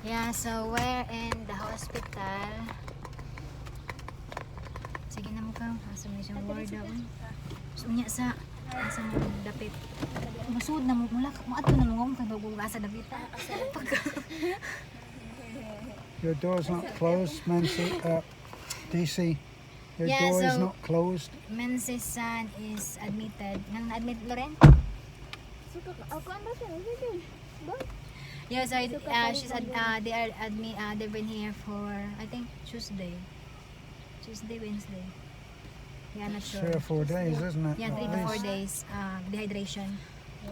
Yeah, so we're in the hospital. Sige na mo ka. Asa may siyang ward daw. So niya sa asa mo dapit. Masud na mo mula ato na mo kay bago asa dapit. Your door's not closed, Mency. DC. Your Yeah, door is so- not closed. Menzi's son is admitted. Nang na-admit Loren? Ako ang basta, sige. Yeah, so they've been here for I think Tuesday, Wednesday. Yeah, not sure. 3 or 4 days, isn't it? Yeah, 3 At to 4 least. days. Dehydration.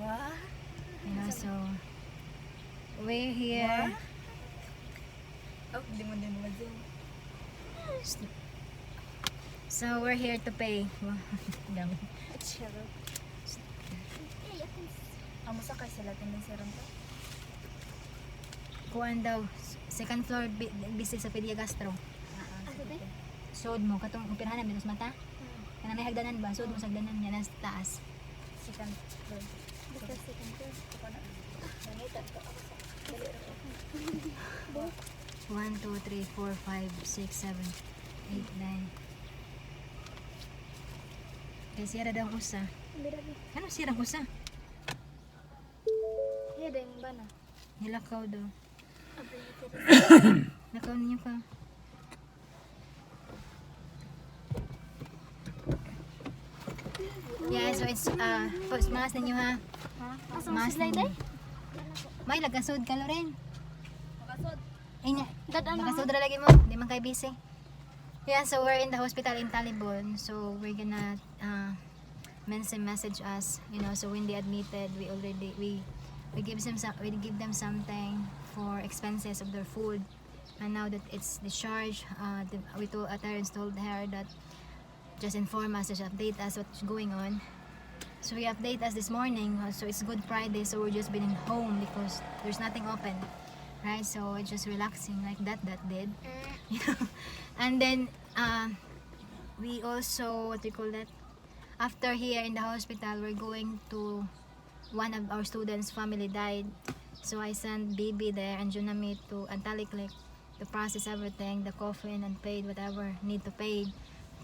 Wah. You know, so we're here. Oh, hindi mo din mag-zoom. So we're here to pay. Dami. Charot. Amo sa kay sila tinang serum to. Kuan daw, second floor business sa Pedia Gastro. Sod mo katong operahan namin sa mata. Kanang may hagdanan ba? Sod mo sa hagdanan niya nasa taas. Second floor. Basta second floor. Ako na. Nanita to ako sa. Dali ra ko. 1, 2, 3, 4, 5, 6, 7, 8, 9. Kaya sira daw ang usa. Birabi. Ano sira ang usa? Iya ding bana. Nilakaw daw. Abi ito. Nakaw ninyo ka. Yeah, so it's post mask ninyo ha. Ha? Mask ninyo. May lagasod ka Loren. Makasod. Ay nya, Dadaan lagasod ra lagi mo. Di man kay busy. Yeah, so we're in the hospital in Talibon. So we're gonna message us, you know, so when they admitted, we give them something for expenses of their food. And now that it's discharged, parents told her that just inform us, just update us what's going on. So we update us this morning. So it's Good Friday, so we're just been home because there's nothing open, right? So it's just relaxing like that did, you know. And then we also, what do you call that? After here in the hospital, we're going to one of our students' family died. So I sent Bibi there and Junami to Antaliclick to process everything, the coffin and paid whatever need to pay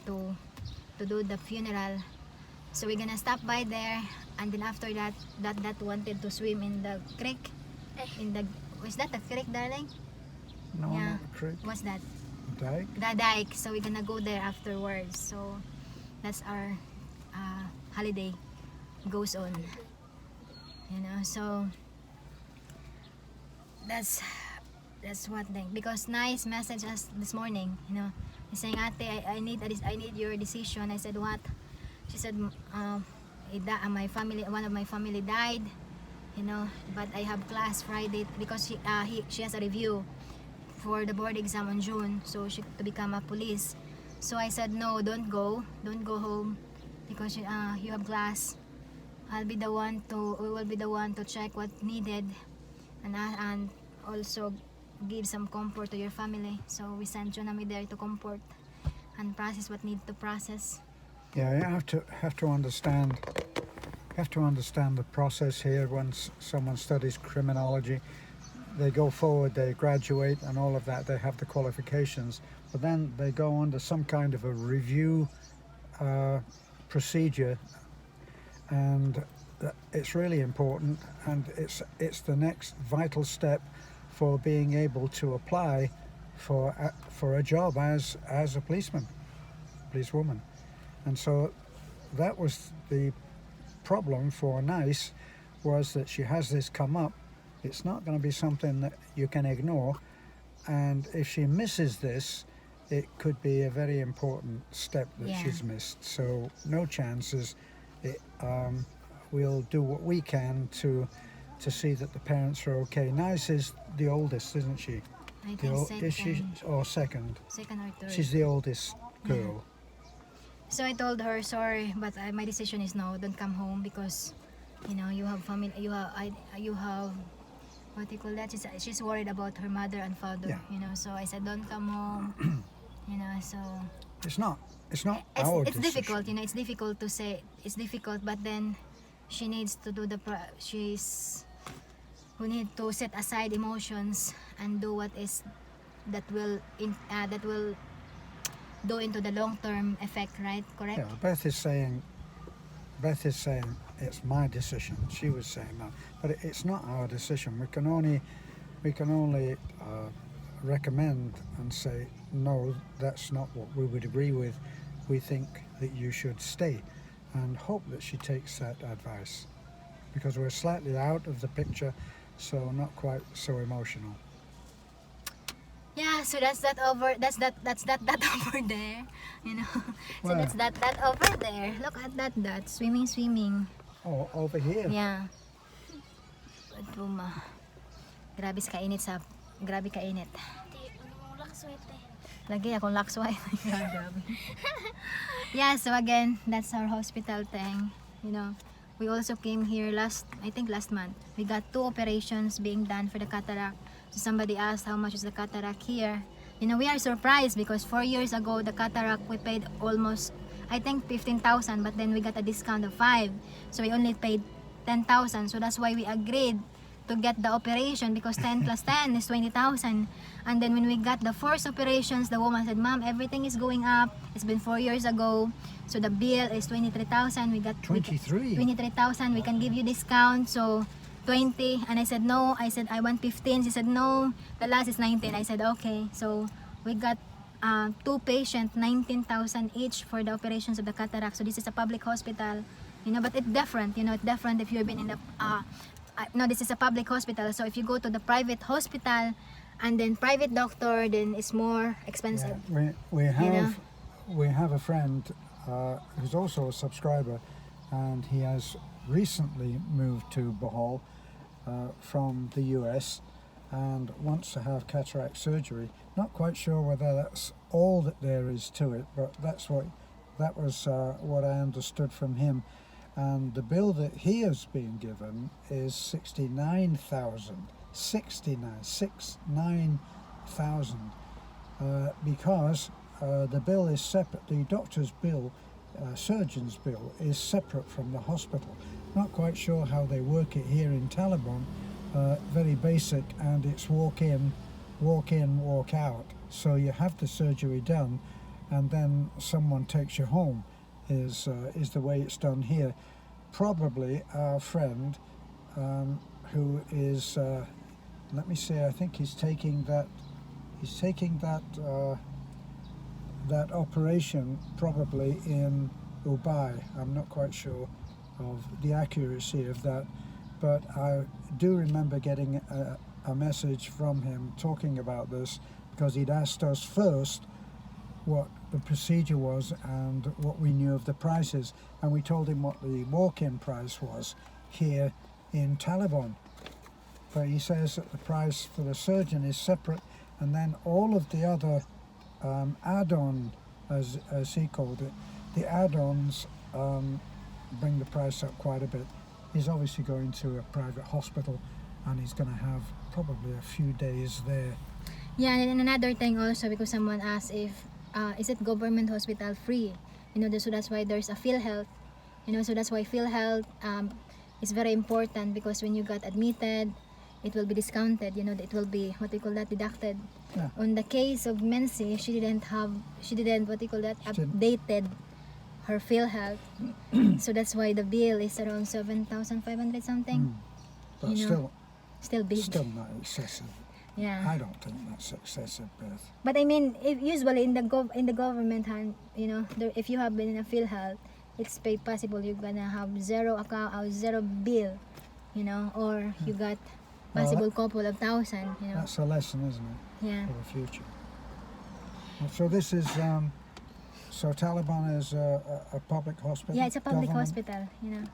to do the funeral. So we're gonna stop by there, and then after that wanted to swim in the creek. In the, is that the creek, darling? No, Yeah. not the creek. What's that? Dike. The dike. So we're gonna go there afterwards. So that's our holiday goes on, you know. So that's one thing, because Nice messaged us this morning, you know. He's saying, Ate, I need your decision. I said, what? She said, my family, one of my family died, you know, but I have class Friday because she has a review for the board exam on June, so she to become a police. So I said, no, don't go home because you have class. We will be the one to check what needed, and also give some comfort to your family. So we sent Junami there to comfort and process what need to process. Yeah, you have to understand. You have to understand the process here. Once someone studies criminology, they go forward, they graduate, and all of that. They have the qualifications, but then they go under some kind of a review procedure, and it's really important. And it's the next vital step for being able to apply for a job as a policewoman. And so that was the problem for Nice, was that she has this come up. It's not going to be something that you can ignore, and if she misses this, it could be a very important step that Yeah. she's missed. So no chances. We'll do what we can to see that the parents are okay. Nice is the oldest, isn't she? I The think ol- is she or second? second or third. She's the oldest girl. So I told her, sorry, but my decision is no, don't come home, because you know you have family, you have what do you call that? She's worried about her mother and father, Yeah. you know. So I said, don't come home, you know. So It's not our it's decision. difficult, you know. It's difficult to say. It's difficult, but then she needs to do she's we need to set aside emotions and do what is that will do into the long-term effect, right? Correct? Yeah, Beth is saying it's my decision. She was saying that, but it's not our decision. We can only recommend and say no, that's not what we would agree with. We think that you should stay, and hope that she takes that advice, because we're slightly out of the picture, so not quite so emotional. Yeah, so that's that over over there, you know. So Where? that's that over there. Look at that swimming. Oh, over here. Yeah. Puma. Grabe kainit. Di, ano lakswete. Lagi akong laksway. Grabe. Yeah, so again, that's our hospital thing. You know, we also came here last month. We got 2 operations being done for the cataract. So somebody asked how much is the cataract here. You know, we are surprised because 4 years ago, the cataract, we paid almost, I think 15,000, but then we got a discount of 5. So we only paid 10,000. So that's why we agreed to get the operation, because 10 plus 10 is 20,000. And then when we got the first operations, the woman said, "Ma'am, everything is going up. It's been 4 years ago. So the bill is 23,000. We got 23. 23,000. We can give you discount. So 20." And I said, "No." I said, "I want 15." She said, "No, the last is 19." I said, "Okay." So we got 2 patients, 19,000 each for the operations of the cataract. So this is a public hospital, you know, but it's different. You know, it's different if you've been in the no, this is a public hospital. So if you go to the private hospital and then private doctor, then it's more expensive. Yeah, we have a friend who's also a subscriber, and he has recently moved to Bohol from the US and wants to have cataract surgery. Not quite sure whether that's all that there is to it, but that was what I understood from him. And the bill that he has been given is 69,000, because the bill is separate. The doctor's bill, surgeon's bill, is separate from the hospital. Not quite sure how they work it here in Taliban. Very basic, and it's walk in, walk out. So you have the surgery done, and then someone takes you home. Is the way it's done here. Probably our friend who is, let me see, I think he's taking that operation probably in Ubay. I'm not quite sure of the accuracy of that, but I do remember getting a message from him talking about this, because he'd asked us first what the procedure was and what we knew of the prices, and we told him what the walk-in price was here in Taliban. But he says that the price for the surgeon is separate, and then all of the other add-on, as he called it, the add-ons bring the price up quite a bit. He's obviously going to a private hospital, and he's going to have probably a few days there. Yeah, and another thing also, because someone asked if is it government hospital free? You know, so that's why there's a PhilHealth. You know, so that's why PhilHealth is very important, because when you got admitted, it will be discounted. You know, it will be deducted. Yeah. On the case of Mency, she didn't updated her PhilHealth. So that's why the bill is around 7,500 something. But You know, still big. still not excessive. Yeah. I don't think that's excessive, Beth. But I mean, usually in the government hand, you know, if you have been in a PhilHealth, it's possible you're gonna have zero account or zero bill, you know, or you got possible couple of thousand, you know. That's a lesson, isn't it, Yeah. for the future? So this is, so Taliban is a public hospital? Yeah, it's a public government? hospital, you know.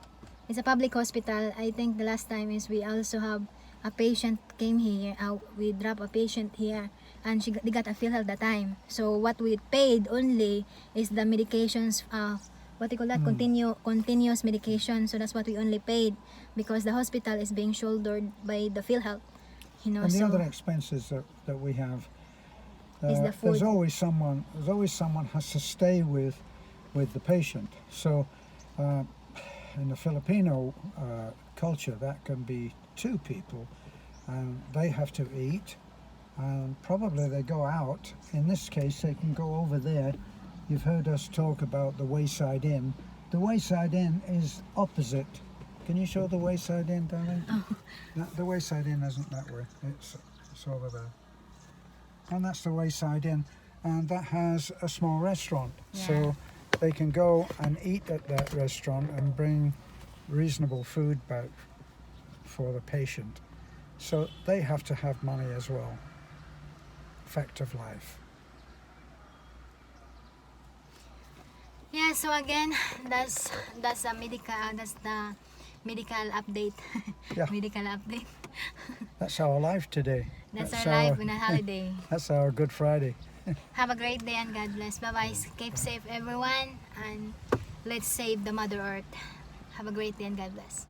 It's a public hospital. I think the last time is we also have a patient came here. We drop a patient here, and they got a PhilHealth that time. So what we paid only is the medications. Continuous medication. So that's what we only paid, because the hospital is being shouldered by the PhilHealth. You know, And the so other expenses that we have, Is the food. there's always someone has to stay with the patient. So in the Filipino culture, that can be 2 people, and they have to eat, and probably they go out. In this case, they can go over there. You've heard us talk about the Wayside Inn. The Wayside Inn is opposite. Can you show the Wayside Inn, darling? The Wayside Inn isn't that way. It's over there. And that's the Wayside Inn. And that has a small restaurant. Yeah. So they can go and eat at that restaurant and bring reasonable food back for the patient. So they have to have money as well. Fact of life. Yeah, so again, that's the medical update. Yeah. Medical update. That's our life today. That's our life on a holiday. That's our Good Friday. Have a great day and God bless. Bye bye. Keep safe everyone, and let's save the Mother Earth. Have a great day and God bless.